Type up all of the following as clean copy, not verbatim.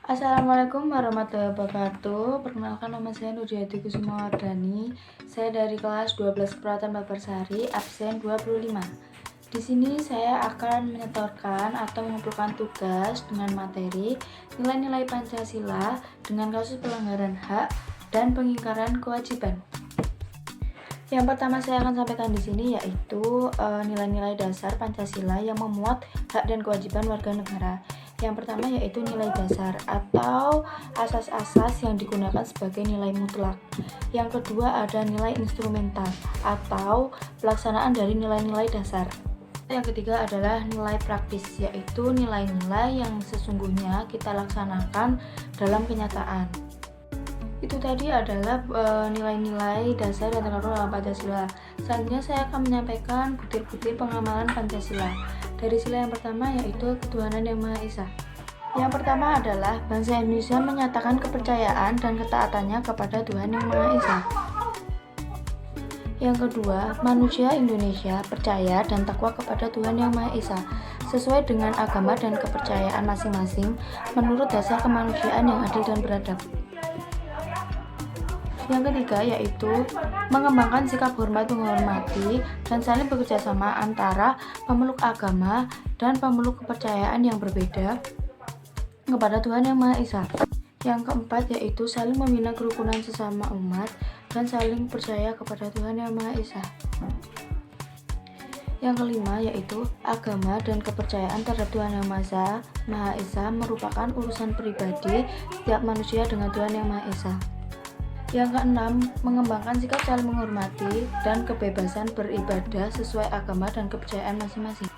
Assalamualaikum warahmatullahi wabarakatuh. Perkenalkan, nama saya Nurjati Kusumawardani. Saya dari kelas 12 Keperawatan Babarsari, absen 25. Di sini saya akan menyetorkan atau mengumpulkan tugas dengan materi nilai-nilai Pancasila dengan kasus pelanggaran hak dan pengingkaran kewajiban. Yang pertama saya akan sampaikan di sini yaitu nilai-nilai dasar Pancasila yang memuat hak dan kewajiban warga negara. Yang pertama yaitu nilai dasar atau asas-asas yang digunakan sebagai nilai mutlak. Yang kedua ada nilai instrumental atau pelaksanaan dari nilai-nilai dasar. Yang ketiga adalah nilai praktis, yaitu nilai-nilai yang sesungguhnya kita laksanakan dalam kenyataan. Itu tadi adalah nilai-nilai dasar yang terkandung dalam Pancasila. Selanjutnya saya akan menyampaikan butir-butir pengamalan Pancasila. Dari sila yang pertama yaitu ketuhanan yang Maha Esa. Yang pertama adalah bangsa Indonesia menyatakan kepercayaan dan ketaatannya kepada Tuhan yang Maha Esa. Yang kedua, manusia Indonesia percaya dan takwa kepada Tuhan yang Maha Esa sesuai dengan agama dan kepercayaan masing-masing menurut dasar kemanusiaan yang adil dan beradab. Yang ketiga yaitu mengembangkan sikap hormat menghormati dan saling bekerja sama antara pemeluk agama dan pemeluk kepercayaan yang berbeda kepada Tuhan yang Maha Esa. Yang keempat yaitu saling membina kerukunan sesama umat dan saling percaya kepada Tuhan yang Maha Esa. Yang kelima yaitu agama dan kepercayaan terhadap Tuhan yang Maha Esa merupakan urusan pribadi setiap manusia dengan Tuhan yang Maha Esa. Yang keenam, mengembangkan sikap saling menghormati dan kebebasan beribadah sesuai agama dan kepercayaan masing-masing.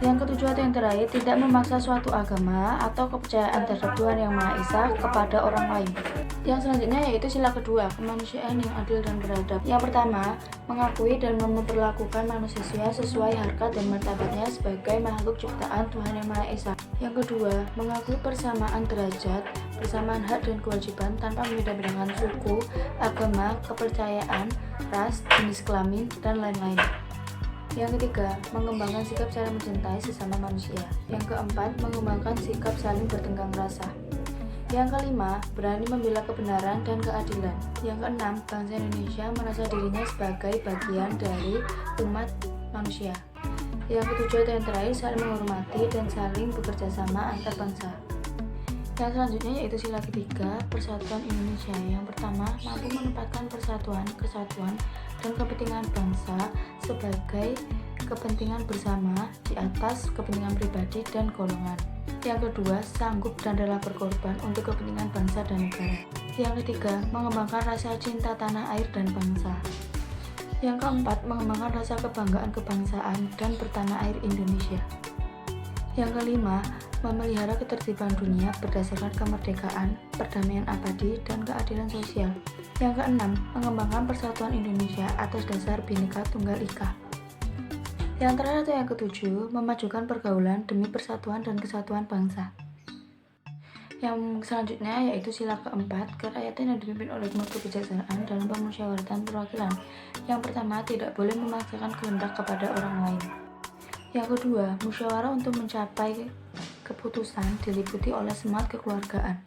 Yang ketujuh atau yang terakhir, tidak memaksa suatu agama atau kepercayaan terhadap Tuhan yang Maha Esa kepada orang lain. Yang selanjutnya yaitu sila kedua, kemanusiaan yang adil dan beradab. Yang pertama, mengakui dan memperlakukan manusia sesuai harkat dan martabatnya sebagai makhluk ciptaan Tuhan yang Maha Esa. Yang kedua, mengakui persamaan derajat, persamaan hak dan kewajiban tanpa membeda-bedakan suku, agama, kepercayaan, ras, jenis kelamin, dan lain-lain. Yang ketiga, mengembangkan sikap saling mencintai sesama manusia. Yang keempat, mengembangkan sikap saling bertengkar rasa. Yang kelima, berani membela kebenaran dan keadilan. Yang keenam, bangsa Indonesia merasa dirinya sebagai bagian dari umat manusia. Yang ketujuh dan yang terakhir, saling menghormati dan saling bekerja sama antar bangsa. Yang selanjutnya yaitu sila ketiga, persatuan Indonesia. Yang pertama, mampu menempatkan persatuan, kesatuan, dan kepentingan bangsa sebagai kepentingan bersama di atas kepentingan pribadi dan golongan. Yang kedua, sanggup dan rela berkorban untuk kepentingan bangsa dan negara. Yang ketiga, mengembangkan rasa cinta tanah air dan bangsa. Yang keempat, mengembangkan rasa kebanggaan kebangsaan dan bertanah air Indonesia. Yang kelima, memelihara ketertiban dunia berdasarkan kemerdekaan, perdamaian abadi, dan keadilan sosial. Yang keenam, mengembangkan persatuan Indonesia atas dasar Bhinneka Tunggal Ika. Yang terakhir atau yang ketujuh, memajukan pergaulan demi persatuan dan kesatuan bangsa. Yang selanjutnya yaitu sila keempat, kerakyatan yang dipimpin oleh mutu kebijaksanaan dalam pemusyawaratan perwakilan. Yang pertama, tidak boleh memaksakan kehendak kepada orang lain. Yang kedua, musyawarah untuk mencapai keputusan diliputi oleh semangat kekeluargaan.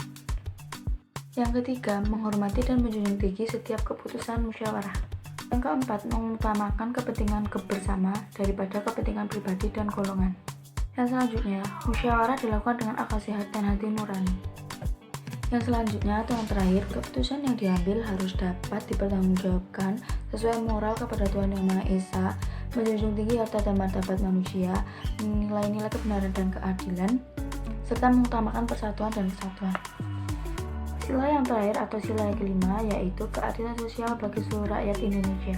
Yang ketiga, menghormati dan menjunjung tinggi setiap keputusan musyawarah. Yang keempat, mengutamakan kepentingan bersama daripada kepentingan pribadi dan golongan. Yang selanjutnya, musyawarah dilakukan dengan akal sehat dan hati nurani. Yang selanjutnya atau yang terakhir, keputusan yang diambil harus dapat dipertanggungjawabkan sesuai moral kepada Tuhan yang Maha Esa, menjunjung tinggi harkat dan martabat manusia, nilai-nilai kebenaran dan keadilan, serta mengutamakan persatuan dan kesatuan. Sila yang terakhir atau sila yang kelima yaitu keadilan sosial bagi seluruh rakyat Indonesia.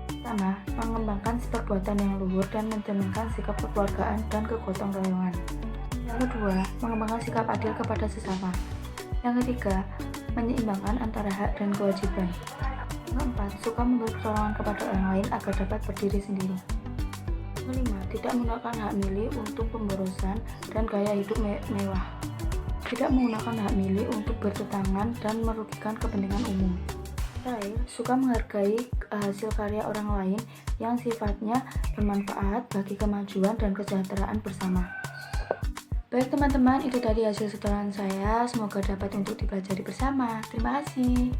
Pertama, mengembangkan perbuatan yang luhur dan mencerminkan sikap kekeluargaan dan kegotong royongan. Yang kedua, mengembangkan sikap adil kepada sesama. Yang ketiga, menyeimbangkan antara hak dan kewajiban. Yang keempat, suka memberi pertolongan kepada orang lain agar dapat berdiri sendiri. Yang kelima, tidak menggunakan hak milik untuk pemborosan dan gaya hidup mewah. Tidak menggunakan hak milik untuk bertentangan dan merugikan kepentingan umum. Terakhir, suka menghargai hasil karya orang lain yang sifatnya bermanfaat bagi kemajuan dan kesejahteraan bersama. Baik teman-teman, itu tadi hasil setoran saya. Semoga dapat untuk dipelajari bersama. Terima kasih.